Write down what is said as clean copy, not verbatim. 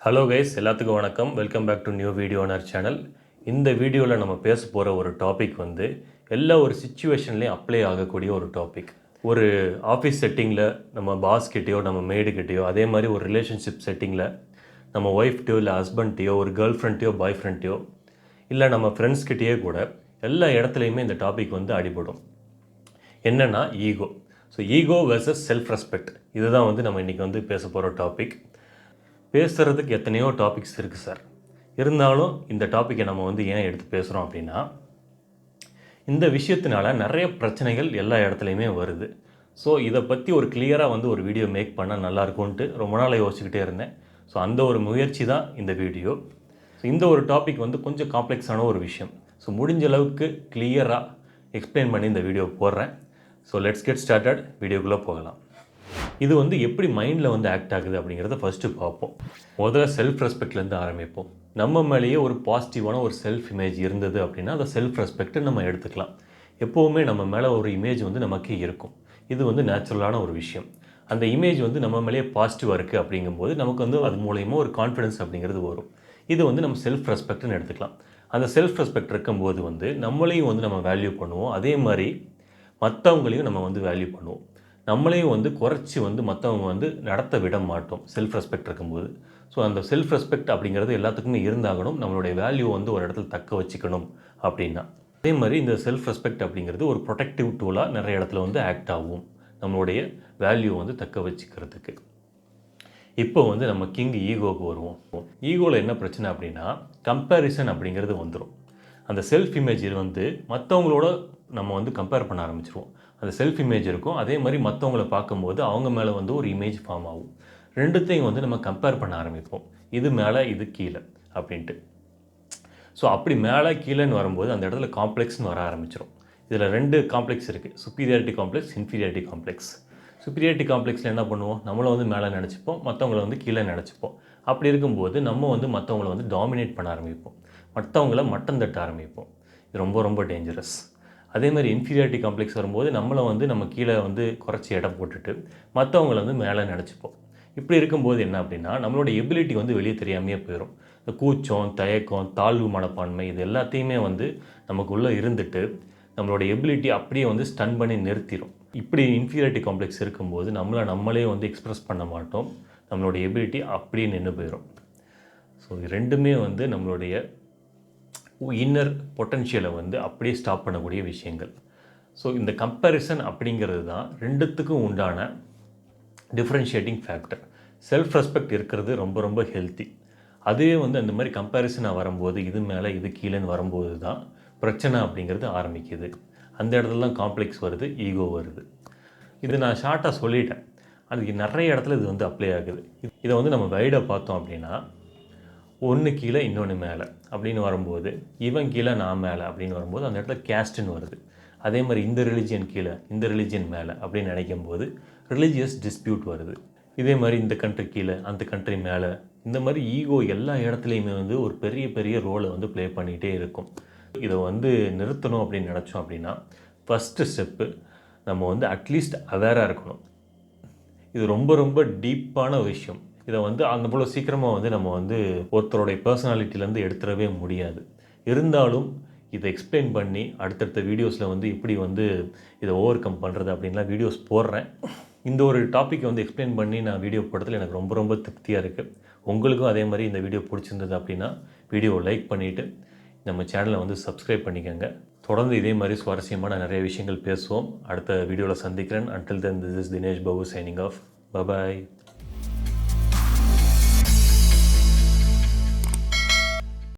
Hello guys, எல்லாத்துக்கும் வணக்கம். Welcome back to new video on our channel. இந்த வீடியோவில் நம்ம பேச போகிற ஒரு டாபிக் வந்து எல்லா ஒரு சிச்சுவேஷன்லேயும் அப்ளை ஆகக்கூடிய ஒரு டாபிக். ஒரு ஆஃபீஸ் செட்டிங்கில் நம்ம பாஸ் கிட்டேயோ நம்ம மேடுக்கிட்டேயோ, அதே மாதிரி ஒரு ரிலேஷன்ஷிப் செட்டிங்கில் நம்ம ஒய்ஃப்டையோ இல்லை ஹஸ்பண்ட்டையோ, ஒரு கேர்ள் ஃப்ரெண்ட்டையோ பாய் ஃப்ரெண்ட்டையோ, இல்லை நம்ம ஃப்ரெண்ட்ஸ்கிட்டேயே கூட எல்லா இடத்துலையுமே இந்த டாபிக் வந்து அடிபடும். என்னென்னா ego. So ego versus self respect, இதுதான் வந்து நம்ம இன்றைக்கி வந்து பேச போகிற டாபிக். பேசுகிறதுக்கு எத்தனையோ டாபிக்ஸ் இருக்குது சார். இருந்தாலும் இந்த டாப்பிக்கை நம்ம வந்து ஏன் எடுத்து பேசுகிறோம் அப்படின்னா, இந்த விஷயத்தினால நிறைய பிரச்சனைகள் எல்லா இடத்துலையுமே வருது. ஸோ இதை பற்றி ஒரு கிளியராக வந்து ஒரு வீடியோ மேக் பண்ணால் நல்லாயிருக்கும்ன்ட்டு ரொம்ப நாளாக யோசிச்சுக்கிட்டே இருந்தேன். ஸோ அந்த ஒரு முயற்சி தான் இந்த வீடியோ. ஸோ இந்த ஒரு டாபிக் வந்து கொஞ்சம் காம்ப்ளெக்ஸான ஒரு விஷயம். ஸோ முடிஞ்ச அளவுக்கு கிளியராக எக்ஸ்பிளைன் பண்ணி இந்த வீடியோ போடுறேன். So let's get started. வீடியோக்குள்ளே போகலாம். இது வந்து எப்படி மைண்டில் வந்து ஆக்ட் ஆகுது அப்படிங்கிறத ஃபஸ்ட்டு பார்ப்போம். முதல்ல செல்ஃப் ரெஸ்பெக்ட்லேருந்து ஆரம்பிப்போம். நம்ம மேலேயே ஒரு பாசிட்டிவான ஒரு செல்ஃப் இமேஜ் இருந்தது அப்படின்னா அதை செல்ஃப் ரெஸ்பெக்ட்டு நம்ம எடுத்துக்கலாம். எப்போவுமே நம்ம மேலே ஒரு இமேஜ் வந்து நமக்கு இருக்கும். இது வந்து நேச்சுரலான ஒரு விஷயம். அந்த இமேஜ் வந்து நம்ம மேலேயே பாசிட்டிவாக இருக்குது அப்படிங்கும்போது நமக்கு வந்து அது மூலயமா ஒரு கான்ஃபிடன்ஸ் அப்படிங்கிறது வரும். இது வந்து நம்ம செல்ஃப் ரெஸ்பெக்ட்னு எடுத்துக்கலாம். அந்த செல்ஃப் ரெஸ்பெக்ட் இருக்கும்போது வந்து நம்மளையும் வந்து நம்ம வேல்யூ பண்ணுவோம். அதே மாதிரி மற்றவங்களையும் நம்ம வந்து வேல்யூ பண்ணுவோம். நம்மளையும் வந்து குறைச்சி வந்து மற்றவங்க வந்து நடத்த விட மாட்டோம் செல்ஃப் ரெஸ்பெக்ட் இருக்கும்போது. ஸோ அந்த செல்ஃப் ரெஸ்பெக்ட் அப்படிங்கிறது எல்லாத்துக்குமே இருந்தாகணும். நம்மளுடைய வேல்யூ வந்து ஒரு இடத்துல தக்க வச்சுக்கணும் அப்படின்னா. அதே மாதிரி இந்த செல்ஃப் ரெஸ்பெக்ட் அப்படிங்கிறது ஒரு ப்ரொடெக்டிவ் டூலாக நிறைய இடத்துல வந்து ஆக்ட் ஆகும், நம்மளுடைய வேல்யூ வந்து தக்க வச்சுக்கிறதுக்கு. இப்போ வந்து நம்ம கிங் ஈகோவுக்கு வருவோம். ஈகோவில் என்ன பிரச்சனை அப்படின்னா, கம்பேரிசன் அப்படிங்கிறது வந்துடும். அந்த செல்ஃப் இமேஜ் வந்து மற்றவங்களோட நம்ம வந்து கம்பேர் பண்ண ஆரம்பிச்சிருவோம். அந்த செல்ஃப் இமேஜ் இருக்கும், அதே மாதிரி மற்றவங்கள பார்க்கும்போது அவங்க மேலே வந்து ஒரு இமேஜ் ஃபார்ம் ஆகும். ரெண்டுத்தையும் வந்து நம்ம கம்பேர் பண்ண ஆரம்பிப்போம். இது மேலே இது கீழே அப்படின்ட்டு. ஸோ அப்படி மேலே கீழேன்னு வரும்போது அந்த இடத்துல காம்ப்ளெக்ஸ்னு வர ஆரம்பிச்சிடும். இதில் 2 காம்ப்ளெக்ஸ் இருக்குது. Superiority complex, inferiority complex. Superiority காம்ப்ளெக்ஸில் என்ன பண்ணுவோம், நம்மளை வந்து மேலே நினச்சிப்போம், மற்றவங்கள வந்து கீழே நினச்சிப்போம். அப்படி இருக்கும்போது நம்ம வந்து மற்றவங்கள வந்து டாமினேட் பண்ண ஆரம்பிப்போம், மற்றவங்கள மட்டம் தட்ட ஆரம்பிப்போம். இது ரொம்ப ரொம்ப டேஞ்சரஸ். அதே மாதிரி இன்ஃபீரியாரிட்டி காம்ப்ளெக்ஸ் வரும்போது நம்மளை வந்து நம்ம கீழே வந்து குறைச்சி இடம் போட்டுட்டு மற்றவங்கள வந்து மேலே நினச்சிப்போம். இப்படி இருக்கும்போது என்ன அப்படின்னா, நம்மளோட எபிலிட்டி வந்து வெளியே தெரியாமையே போயிடும். இந்த கூச்சம், தயக்கம், தாழ்வு மனப்பான்மை, இது எல்லாத்தையுமே வந்து நமக்குள்ளே இருந்துட்டு நம்மளோட எபிலிட்டி அப்படியே வந்து ஸ்டன் பண்ணி நிறுத்திடும். இப்படி இன்ஃபீரியாரிட்டி காம்ப்ளெக்ஸ் இருக்கும்போது நம்மளே வந்து எக்ஸ்ப்ரெஸ் பண்ண மாட்டோம். நம்மளோட எபிலிட்டி அப்படியே நின்று போயிடும். ஸோ இது ரெண்டுமே வந்து நம்மளுடைய இன்னர் பொட்டன்ஷியலை வந்து அப்படியே ஸ்டாப் பண்ணக்கூடிய விஷயங்கள். ஸோ இந்த கம்பேரிசன் அப்படிங்கிறது தான் ரெண்டுத்துக்கும் உண்டான டிஃப்ரென்ஷியேட்டிங் ஃபேக்டர். செல்ஃப் ரெஸ்பெக்ட் இருக்கிறது ரொம்ப ரொம்ப ஹெல்த்தி. அதுவே வந்து அந்த மாதிரி கம்பேரிசனாக வரும்போது, இது மேலே இது கீழேன்னு வரும்போது தான் பிரச்சனை அப்படிங்கிறது ஆரம்பிக்குது. அந்த இடத்துல தான் காம்ப்ளெக்ஸ் வருது, ஈகோ வருது. இது நான் ஷார்ட்டாக சொல்லிட்டேன். அதுக்கு நிறைய இடத்துல இது வந்து அப்ளை ஆகுது. இதை வந்து நம்ம வைடாக பார்த்தோம் அப்படின்னா, ஒன்று கீழே இன்னொன்று மேலே அப்படின்னு வரும்போது, இவன் கீழே நான் மேலே அப்படின்னு வரும்போது அந்த இடத்துல கேஸ்ட்டுன்னு வருது. அதே மாதிரி இந்த ரிலிஜியன் கீழே இந்த ரிலிஜியன் மேலே அப்படின்னு நினைக்கும் போது ரிலீஜியஸ் டிஸ்பியூட் வருது. இதே மாதிரி இந்த கண்ட்ரி கீழே அந்த கண்ட்ரி மேலே, இந்த மாதிரி ஈகோ எல்லா இடத்துலையுமே வந்து ஒரு பெரிய பெரிய ரோலை வந்து ப்ளே பண்ணிகிட்டே இருக்கும். இதை வந்து நிறுத்தணும் அப்படின்னு நினச்சோம் அப்படின்னா, ஃபஸ்ட்டு ஸ்டெப்பு நம்ம வந்து அட்லீஸ்ட் அவேராக இருக்கணும். இது ரொம்ப ரொம்ப டீப்பான விஷயம். இதை வந்து அந்த போல சீக்கிரமாக வந்து நம்ம வந்து ஒருத்தருடைய பர்சனாலிட்டிலேருந்து எடுத்துடவே முடியாது. இருந்தாலும் இதை எக்ஸ்பிளைன் பண்ணி அடுத்தடுத்த வீடியோஸில் வந்து எப்படி வந்து இதை ஓவர் கம் பண்ணுறது அப்படின்லாம் வீடியோஸ் போடுறேன். இந்த ஒரு டாப்பிக்கை வந்து எக்ஸ்பிளைன் பண்ணி நான் வீடியோ போடுறதுல எனக்கு ரொம்ப ரொம்ப திருப்தியாக இருக்குது. உங்களுக்கும் அதே மாதிரி இந்த வீடியோ பிடிச்சிருந்தது அப்படின்னா வீடியோவை லைக் பண்ணிவிட்டு நம்ம சேனலை வந்து சப்ஸ்கிரைப் பண்ணிக்கோங்க. தொடர்ந்து இதே மாதிரி சுவாரஸ்யமான நிறைய விஷயங்கள் பேசுவோம். அடுத்த வீடியோவில் சந்திக்கிறேன். Until then, this is Dinesh Babu signing off. Bye bye.